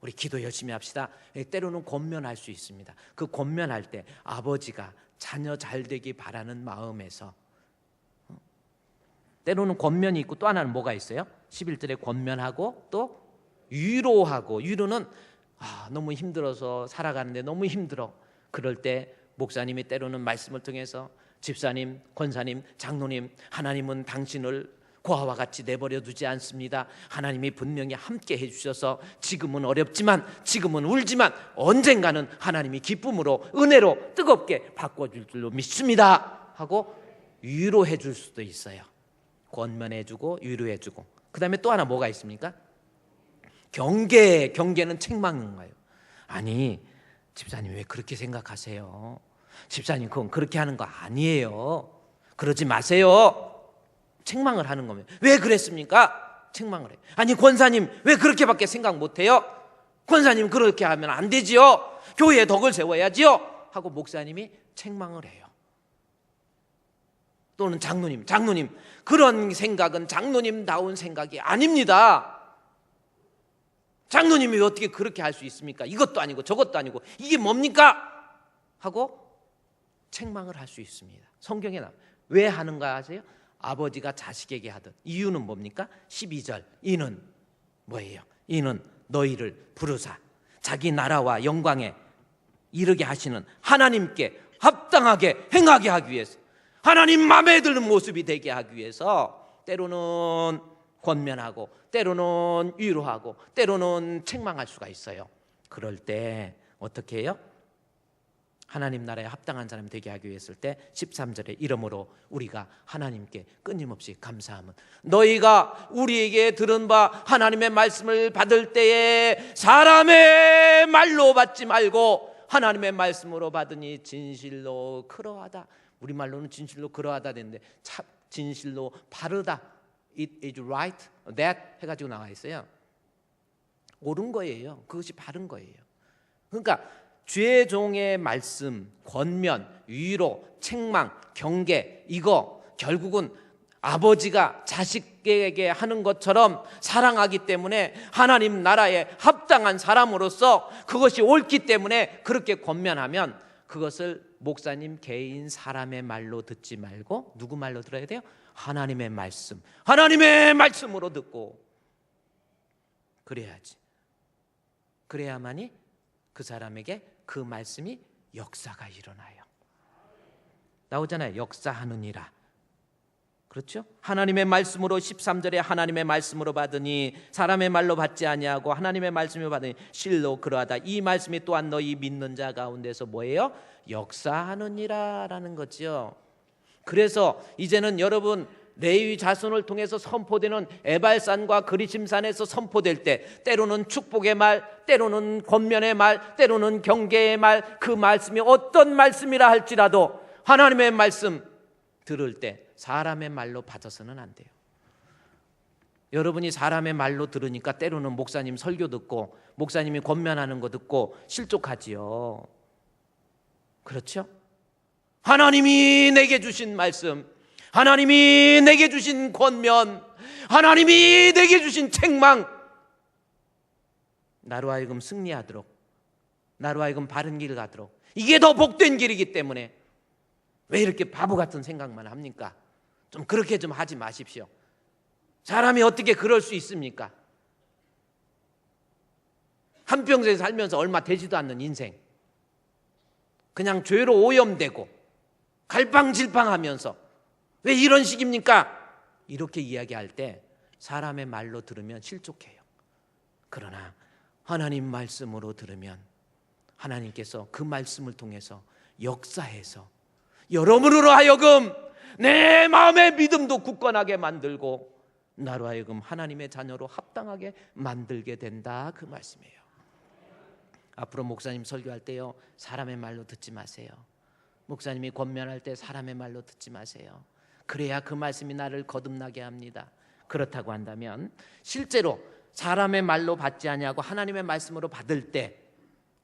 우리 기도 열심히 합시다. 때로는 권면할 수 있습니다. 그 권면할 때 아버지가 자녀 잘 되기 바라는 마음에서, 때로는 권면이 있고 또 하나는 뭐가 있어요? 11절에 권면하고 또 위로하고, 위로는 너무 힘들어서 살아가는데 너무 힘들어. 그럴 때 목사님이 때로는 말씀을 통해서 집사님, 권사님, 장로님, 하나님은 당신을 고아와 같이 내버려 두지 않습니다. 하나님이 분명히 함께 해주셔서 지금은 어렵지만, 지금은 울지만 언젠가는 하나님이 기쁨으로, 은혜로 뜨겁게 바꿔줄 줄로 믿습니다 하고 위로해 줄 수도 있어요. 권면해주고 위로해주고. 그 다음에 또 하나 뭐가 있습니까? 경계는 책망인 거예요. 아니 집사님 왜 그렇게 생각하세요? 집사님 그건 그렇게 하는 거 아니에요. 그러지 마세요. 책망을 하는 거면 왜 그랬습니까? 책망을 해요. 아니 권사님 왜 그렇게밖에 생각 못해요? 권사님 그렇게 하면 안 되지요. 교회의 덕을 세워야지요 하고 목사님이 책망을 해요. 또는 장로님 그런 생각은 장로님다운 생각이 아닙니다. 장로님이 어떻게 그렇게 할 수 있습니까? 이것도 아니고 저것도 아니고 이게 뭡니까? 하고 책망을 할 수 있습니다. 성경에 나와요. 왜 하는가 아세요? 아버지가 자식에게 하듯. 이유는 뭡니까? 12절 이는 뭐예요? 이는 너희를 부르사 자기 나라와 영광에 이르게 하시는 하나님께 합당하게 행하게 하기 위해서, 하나님 마음에 드는 모습이 되게 하기 위해서 때로는 권면하고 때로는 위로하고 때로는 책망할 수가 있어요. 그럴 때 어떻게 해요? 하나님 나라에 합당한 사람이 되게 하기 위해 했을 때 13절에 이러므로 우리가 하나님께 끊임없이 감사함은, 너희가 우리에게 들은 바 하나님의 말씀을 받을 때에 사람의 말로 받지 말고 하나님의 말씀으로 받으니 진실로 그러하다. 우리말로는 진실로 그러하다 되는데 진실로 바르다, it is right, that 해가지고 나와 있어요. 옳은 거예요. 그것이 바른 거예요. 그러니까 주의 종의 말씀, 권면, 위로, 책망, 경계, 이거 결국은 아버지가 자식에게 하는 것처럼 사랑하기 때문에 하나님 나라에 합당한 사람으로서 그것이 옳기 때문에 그렇게 권면하면 그것을 목사님 개인 사람의 말로 듣지 말고 누구 말로 들어야 돼요? 하나님의 말씀, 하나님의 말씀으로 듣고 그래야지. 그래야만이 그 사람에게 그 말씀이 역사가 일어나요. 나오잖아요. 역사하느니라. 그렇죠? 하나님의 말씀으로 13절에 하나님의 말씀으로 받으니 사람의 말로 받지 아니하고 하나님의 말씀으로 받으니 실로 그러하다. 이 말씀이 또한 너희 믿는 자 가운데서 뭐예요? 역사하느니라 라는 거죠. 그래서 이제는 여러분 레위 자손을 통해서 선포되는 에발산과 그리심산에서 선포될 때 때로는 축복의 말, 때로는 권면의 말, 때로는 경계의 말, 그 말씀이 어떤 말씀이라 할지라도 하나님의 말씀 들을 때 사람의 말로 받아서는 안 돼요. 여러분이 사람의 말로 들으니까 때로는 목사님 설교 듣고 목사님이 권면하는 거 듣고 실족하지요. 그렇죠? 하나님이 내게 주신 말씀, 하나님이 내게 주신 권면, 하나님이 내게 주신 책망, 나로 하여금 승리하도록, 나로 하여금 바른 길을 가도록, 이게 더 복된 길이기 때문에 왜 이렇게 바보 같은 생각만 합니까? 좀 그렇게 좀 하지 마십시오. 사람이 어떻게 그럴 수 있습니까? 한평생 살면서 얼마 되지도 않는 인생, 그냥 죄로 오염되고 갈팡질팡하면서 왜 이런 식입니까? 이렇게 이야기할 때 사람의 말로 들으면 실족해요. 그러나 하나님 말씀으로 들으면 하나님께서 그 말씀을 통해서 역사해서 여러분으로 하여금 내 마음의 믿음도 굳건하게 만들고 나로 하여금 하나님의 자녀로 합당하게 만들게 된다, 그 말씀이에요. 앞으로 목사님 설교할 때요, 사람의 말로 듣지 마세요. 목사님이 권면할 때 사람의 말로 듣지 마세요. 그래야 그 말씀이 나를 거듭나게 합니다. 그렇다고 한다면 실제로 사람의 말로 받지 아니하고 하나님의 말씀으로 받을 때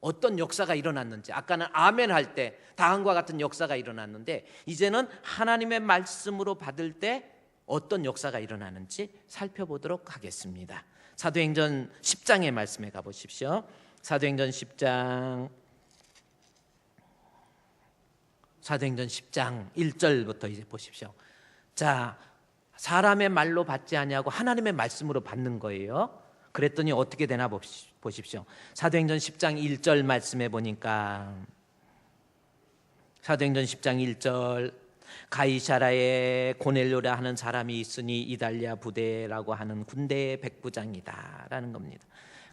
어떤 역사가 일어났는지, 아까는 아멘 할 때 다음과 같은 역사가 일어났는데 이제는 하나님의 말씀으로 받을 때 어떤 역사가 일어나는지 살펴보도록 하겠습니다. 사도행전 10장의 말씀에 가보십시오. 사도행전 10장 1절부터 이제 보십시오. 자, 사람의 말로 받지 아니하고 하나님의 말씀으로 받는 거예요. 그랬더니 어떻게 되나 보십시오. 사도행전 10장 1절 말씀에 보니까 사도행전 10장 1절 가이사라에 고넬료라 하는 사람이 있으니 이달리아 부대라고 하는 군대의 백부장이다라는 겁니다.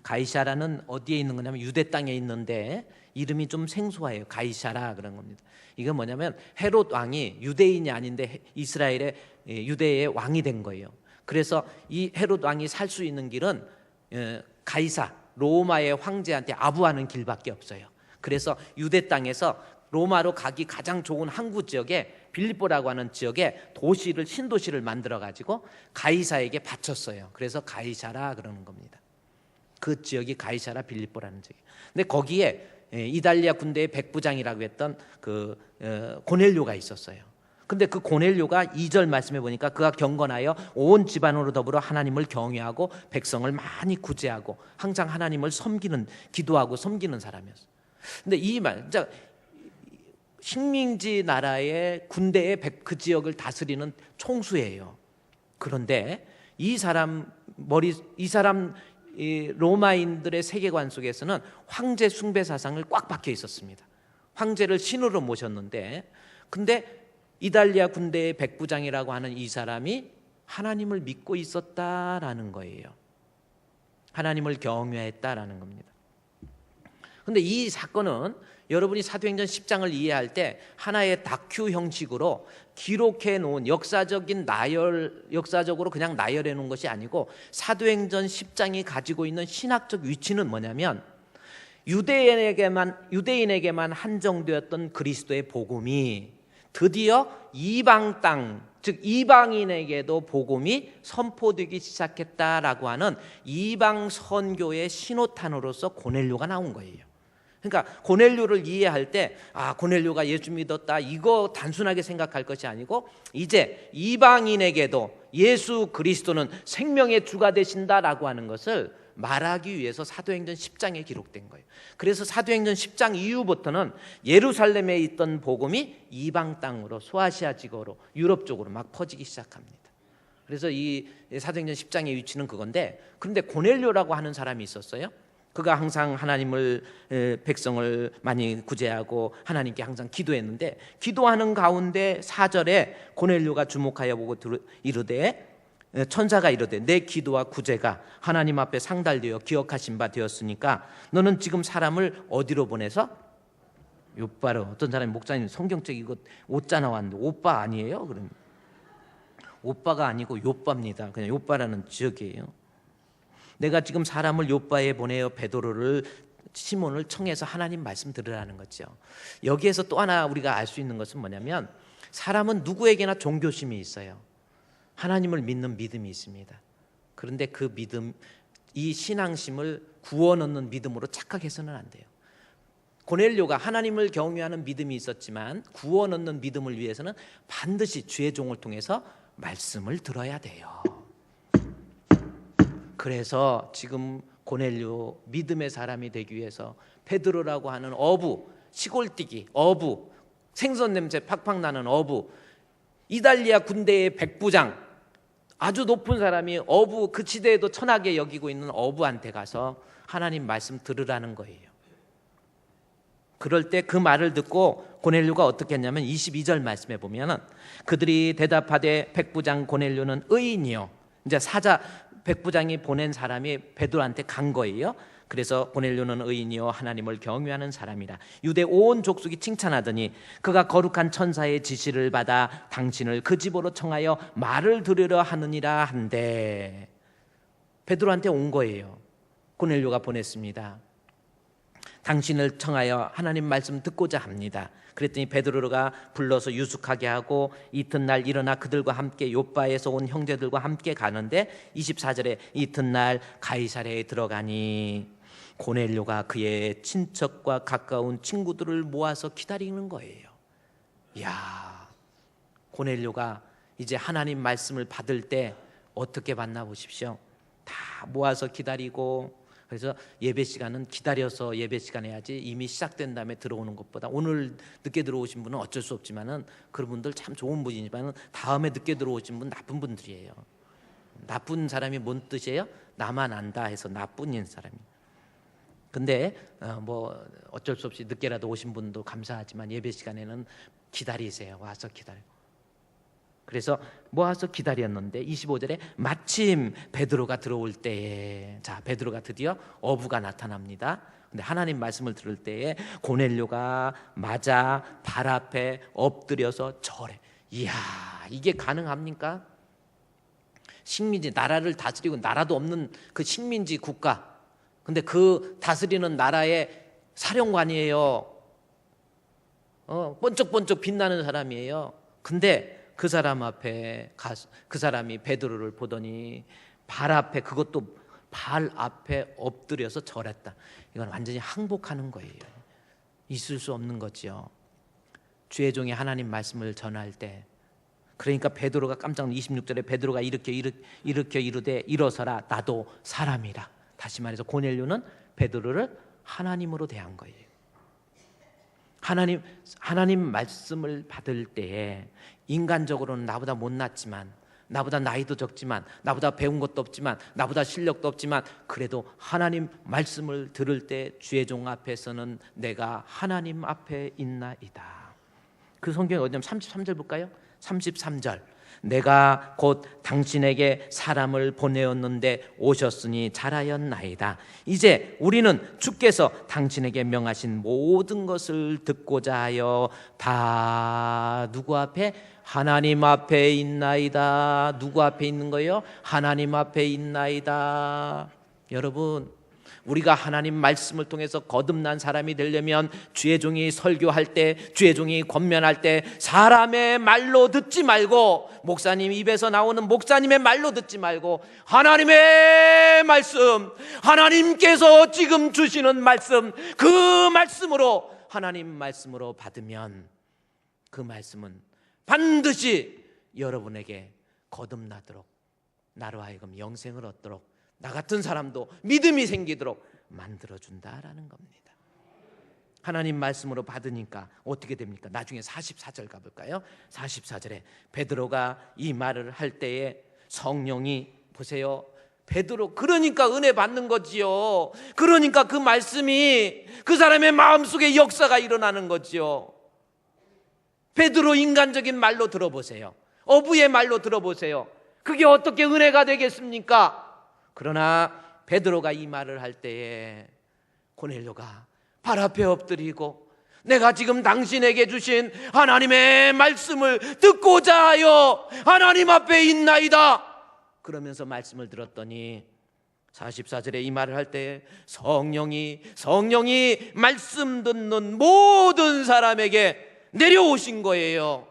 가이사라는 어디에 있는 거냐면 유대 땅에 있는데 이름이 좀 생소해요. 가이사라 그런 겁니다. 이건 뭐냐면 헤롯 왕이 유대인이 아닌데 이스라엘의 유대의 왕이 된 거예요. 그래서 이 헤롯 왕이 살 수 있는 길은 가이사 로마의 황제한테 아부하는 길밖에 없어요. 그래서 유대 땅에서 로마로 가기 가장 좋은 항구 지역에 빌립보라고 하는 지역에 신도시를 만들어 가지고 가이사에게 바쳤어요. 그래서 가이사라 그러는 겁니다. 그 지역이 가이사라 빌립보라는 지역. 근데 거기에 이달리아 군대의 백부장이라고 했던 그 고넬료가 있었어요. 근데 그 고넬료가 2절 말씀해 보니까 그가 경건하여 온 집안으로 더불어 하나님을 경외하고 백성을 많이 구제하고 항상 하나님을 기도하고 섬기는 사람이었어요. 근데 이 말, 식민지 나라의 군대의 그 지역을 다스리는 총수예요. 그런데 이 사람 로마인들의 세계관 속에서는 황제 숭배 사상을 꽉 박혀 있었습니다. 황제를 신으로 모셨는데, 근데 이달리아 군대의 백부장이라고 하는 이 사람이 하나님을 믿고 있었다라는 거예요. 하나님을 경외했다라는 겁니다. 근데 이 사건은 여러분이 사도행전 10장을 이해할 때 하나의 다큐 형식으로 기록해 놓은 역사적으로 그냥 나열해 놓은 것이 아니고 사도행전 10장이 가지고 있는 신학적 위치는 뭐냐면 유대인에게만 한정되었던 그리스도의 복음이 드디어 이방 땅, 즉 이방인에게도 복음이 선포되기 시작했다라고 하는 이방 선교의 신호탄으로서 고넬료가 나온 거예요. 그러니까 고넬료를 이해할 때 고넬료가 예수 믿었다 이거 단순하게 생각할 것이 아니고 이제 이방인에게도 예수 그리스도는 생명의 주가 되신다라고 하는 것을 말하기 위해서 사도행전 10장에 기록된 거예요. 그래서 사도행전 10장 이후부터는 예루살렘에 있던 복음이 이방 땅으로 소아시아 지구로 유럽 쪽으로 막 퍼지기 시작합니다. 그래서 이 사도행전 10장의 위치는 그건데, 그런데 고넬료라고 하는 사람이 있었어요. 그가 항상 하나님을 백성을 많이 구제하고 하나님께 항상 기도했는데, 기도하는 가운데 4절에 고넬료가 주목하여 보고 이르되 천사가 이르되 내 기도와 구제가 하나님 앞에 상달되어 기억하신 바 되었으니까 너는 지금 사람을 어디로 보내서 요빠로, 어떤 사람이 목사님 성경책 이거 오자 나왔는데 오빠 아니에요? 그러면 오빠가 아니고 요빠입니다. 그냥 요빠라는 지역이에요. 내가 지금 사람을 요빠에 보내어 베드로를 시몬을 청해서 하나님 말씀 들으라는 거죠. 여기에서 또 하나 우리가 알 수 있는 것은 뭐냐면 사람은 누구에게나 종교심이 있어요. 하나님을 믿는 믿음이 있습니다. 그런데 그 믿음, 이 신앙심을 구원 얻는 믿음으로 착각해서는 안 돼요. 고넬료가 하나님을 경외하는 믿음이 있었지만 구원 얻는 믿음을 위해서는 반드시 주의 종을 통해서 말씀을 들어야 돼요. 그래서 지금 고넬료 믿음의 사람이 되기 위해서 베드로라고 하는 어부, 시골뛰기 어부, 생선 냄새 팍팍 나는 어부, 이달리아 군대의 백부장, 아주 높은 사람이 어부, 그 지대에도 천하게 여기고 있는 어부한테 가서 하나님 말씀 들으라는 거예요. 그럴 때 그 말을 듣고 고넬료가 어떻게 했냐면 22절 말씀에 보면은 그들이 대답하되 백부장 고넬료는 의인이요. 이제 사자 백부장이 보낸 사람이 베드로한테 간 거예요. 그래서 고넬료는 의인이요 하나님을 경외하는 사람이라. 유대 온 족속이 칭찬하더니 그가 거룩한 천사의 지시를 받아 당신을 그 집으로 청하여 말을 들으려 하느니라 한데, 베드로한테 온 거예요. 고넬료가 보냈습니다. 당신을 청하여 하나님 말씀 듣고자 합니다. 그랬더니 베드로가 불러서 유숙하게 하고 이튿날 일어나 그들과 함께 요바에서 온 형제들과 함께 가는데 24절에 이튿날 가이사랴에 들어가니 고넬료가 그의 친척과 가까운 친구들을 모아서 기다리는 거예요. 이야, 고넬료가 이제 하나님 말씀을 받을 때 어떻게 받나 보십시오. 다 모아서 기다리고, 그래서 예배 시간은 기다려서 예배 시간 해야지 이미 시작된 다음에 들어오는 것보다, 오늘 늦게 들어오신 분은 어쩔 수 없지만은 그런 분들 참 좋은 분이지만은 다음에 늦게 들어오신 분 나쁜 분들이에요. 나쁜 사람이 뭔 뜻이에요? 나만 안다 해서 나쁜 사람이. 근데 뭐 어쩔 수 없이 늦게라도 오신 분도 감사하지만 예배 시간에는 기다리세요. 와서 기다리고. 그래서 모아서 기다렸는데 25절에 마침 베드로가 들어올 때에, 자, 베드로가 드디어 어부가 나타납니다. 근데 하나님 말씀을 들을 때에 고넬료가 맞아 발 앞에 엎드려서 절해. 이야, 이게 가능합니까? 식민지, 나라를 다스리고 나라도 없는 그 식민지 국가, 근데 그 다스리는 나라의 사령관이에요. 번쩍번쩍 빛나는 사람이에요. 근데 그 사람 앞에 그 사람이 베드로를 보더니 발 앞에, 그것도 발 앞에 엎드려서 절했다. 이건 완전히 항복하는 거예요. 있을 수 없는 거죠. 주의 종이 하나님 말씀을 전할 때, 그러니까 베드로가 깜짝 26절에 베드로가 일으켜 이르되 일어서라, 나도 사람이라. 다시 말해서 고넬료는 베드로를 하나님으로 대한 거예요. 하나님 말씀을 받을 때에 인간적으로는 나보다 못났지만, 나보다 나이도 적지만, 나보다 배운 것도 없지만, 나보다 실력도 없지만, 그래도 하나님 말씀을 들을 때 주의 종 앞에서는 내가 하나님 앞에 있나이다. 그 성경이 어디냐면 33절 볼까요? 33절. 내가 곧 당신에게 사람을 보내었는데 오셨으니 잘하였나이다. 이제 우리는 주께서 당신에게 명하신 모든 것을 듣고자 하여 다 누구 앞에? 하나님 앞에 있나이다. 누구 앞에 있는 거예요? 하나님 앞에 있나이다. 여러분, 우리가 하나님 말씀을 통해서 거듭난 사람이 되려면 주의 종이 설교할 때, 주의 종이 권면할 때 사람의 말로 듣지 말고, 목사님 입에서 나오는 목사님의 말로 듣지 말고 하나님의 말씀, 하나님께서 지금 주시는 말씀, 그 말씀으로, 하나님 말씀으로 받으면 그 말씀은 반드시 여러분에게 거듭나도록, 나로 하여금 영생을 얻도록, 나 같은 사람도 믿음이 생기도록 만들어준다라는 겁니다. 하나님 말씀으로 받으니까 어떻게 됩니까? 나중에 44절 가볼까요? 44절에 베드로가 이 말을 할 때에 성령이, 보세요, 베드로, 그러니까 은혜 받는 거지요. 그러니까 그 말씀이 그 사람의 마음속에 역사가 일어나는 거지요. 베드로 인간적인 말로 들어보세요. 어부의 말로 들어보세요. 그게 어떻게 은혜가 되겠습니까? 그러나 베드로가 이 말을 할 때에 고넬료가 발 앞에 엎드리고 내가 지금 당신에게 주신 하나님의 말씀을 듣고자 하여 하나님 앞에 있나이다. 그러면서 말씀을 들었더니 44절에 이 말을 할 때에 성령이 말씀 듣는 모든 사람에게 내려오신 거예요.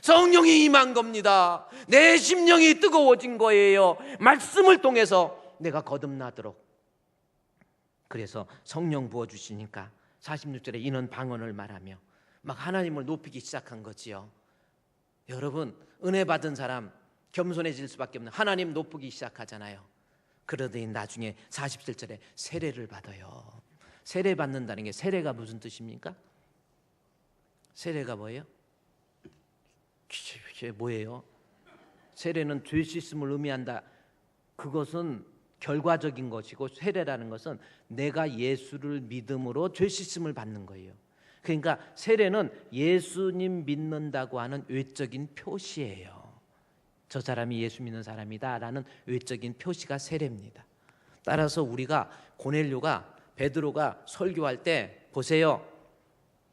성령이 임한 겁니다. 내 심령이 뜨거워진 거예요. 말씀을 통해서 내가 거듭나도록. 그래서 성령 부어주시니까 46절에 이는 방언을 말하며 막 하나님을 높이기 시작한 거지요. 여러분, 은혜 받은 사람 겸손해질 수밖에 없는, 하나님 높이기 시작하잖아요. 그러더니 나중에 47절에 세례를 받아요. 세례 받는다는 게, 세례가 무슨 뜻입니까? 세례가 뭐예요? 뭐예요? 세례는 죄 씻음을 의미한다. 그것은 결과적인 것이고, 세례라는 것은 내가 예수를 믿음으로 죄 씻음을 받는 거예요. 그러니까 세례는 예수님 믿는다고 하는 외적인 표시예요. 저 사람이 예수 믿는 사람이다 라는 외적인 표시가 세례입니다. 따라서 우리가 고넬료가, 베드로가 설교할 때 보세요.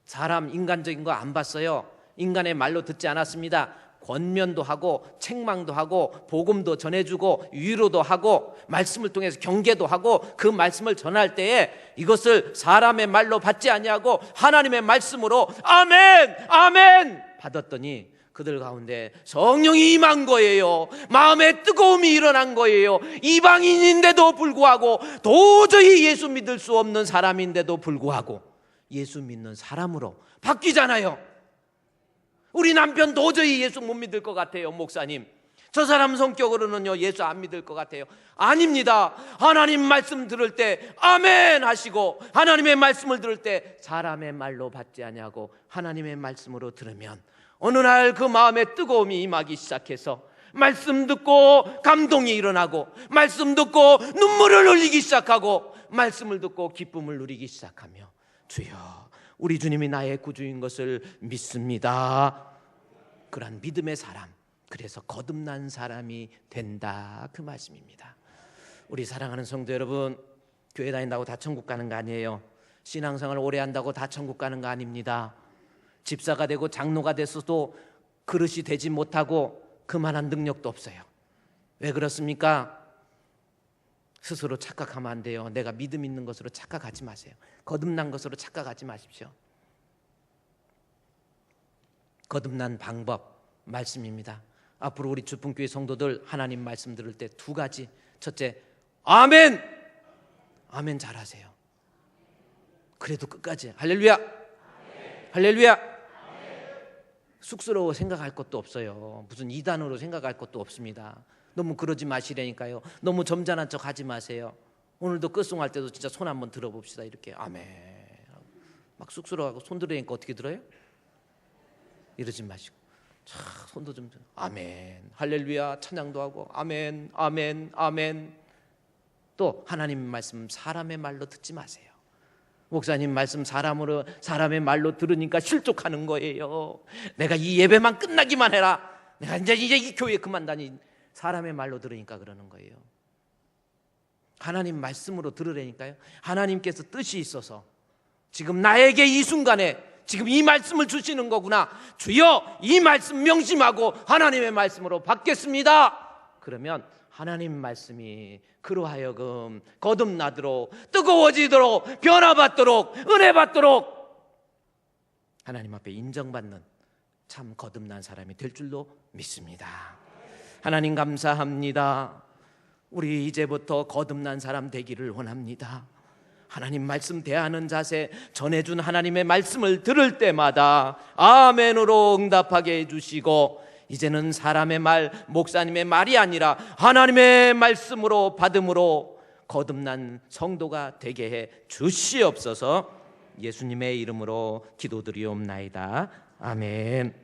사람 인간적인 거 안 봤어요. 인간의 말로 듣지 않았습니다. 권면도 하고 책망도 하고 복음도 전해주고 위로도 하고 말씀을 통해서 경계도 하고, 그 말씀을 전할 때에 이것을 사람의 말로 받지 아니하고 하나님의 말씀으로 아멘 아멘 받았더니 그들 가운데 성령이 임한 거예요. 마음의 뜨거움이 일어난 거예요. 이방인인데도 불구하고, 도저히 예수 믿을 수 없는 사람인데도 불구하고 예수 믿는 사람으로 바뀌잖아요. 우리 남편 도저히 예수 못 믿을 것 같아요. 목사님, 저 사람 성격으로는요 예수 안 믿을 것 같아요. 아닙니다. 하나님 말씀 들을 때 아멘 하시고, 하나님의 말씀을 들을 때 사람의 말로 받지 아니하고 하나님의 말씀으로 들으면 어느 날 그 마음의 뜨거움이 임하기 시작해서 말씀 듣고 감동이 일어나고, 말씀 듣고 눈물을 흘리기 시작하고, 말씀을 듣고 기쁨을 누리기 시작하며, 주여 우리 주님이 나의 구주인 것을 믿습니다. 그러한 믿음의 사람, 그래서 거듭난 사람이 된다, 그 말씀입니다. 우리 사랑하는 성도 여러분, 교회 다닌다고 다 천국 가는 거 아니에요. 신앙생활 오래 한다고 다 천국 가는 거 아닙니다. 집사가 되고 장로가 됐어도 그릇이 되지 못하고 그만한 능력도 없어요. 왜 그렇습니까? 스스로 착각하면 안 돼요. 내가 믿음 있는 것으로 착각하지 마세요. 거듭난 것으로 착각하지 마십시오. 거듭난 방법, 말씀입니다. 앞으로 우리 주풍교회 성도들 하나님 말씀 들을 때 두 가지. 첫째, 아멘! 아멘 잘하세요. 그래도 끝까지 할렐루야! 할렐루야! 쑥스러워 생각할 것도 없어요. 무슨 이단으로 생각할 것도 없습니다. 너무 그러지 마시라니까요. 너무 점잖은 척 하지 마세요. 오늘도 끝송할 때도 진짜 손 한번 들어봅시다. 이렇게 아멘 막 쑥스러워하고 손 들으니까 어떻게 들어요? 이러지 마시고 손도 좀 들어. 아멘 할렐루야 찬양도 하고 아멘 아멘 아멘. 또 하나님 말씀 사람의 말로 듣지 마세요. 목사님 말씀 사람의 말로 들으니까 실족하는 거예요. 내가 이 예배만 끝나기만 해라. 내가 이제 이 교회 그만 다니. 사람의 말로 들으니까 그러는 거예요. 하나님 말씀으로 들으라니까요. 하나님께서 뜻이 있어서 지금 나에게 이 순간에 지금 이 말씀을 주시는 거구나. 주여 이 말씀 명심하고 하나님의 말씀으로 받겠습니다. 그러면 하나님 말씀이 그로 하여금 거듭나도록, 뜨거워지도록, 변화받도록, 은혜받도록 하나님 앞에 인정받는 참 거듭난 사람이 될 줄로 믿습니다. 하나님 감사합니다. 우리 이제부터 거듭난 사람 되기를 원합니다. 하나님 말씀 대하는 자세, 전해준 하나님의 말씀을 들을 때마다 아멘으로 응답하게 해주시고, 이제는 사람의 말, 목사님의 말이 아니라 하나님의 말씀으로 받음으로 거듭난 성도가 되게 해 주시옵소서. 예수님의 이름으로 기도드리옵나이다. 아멘.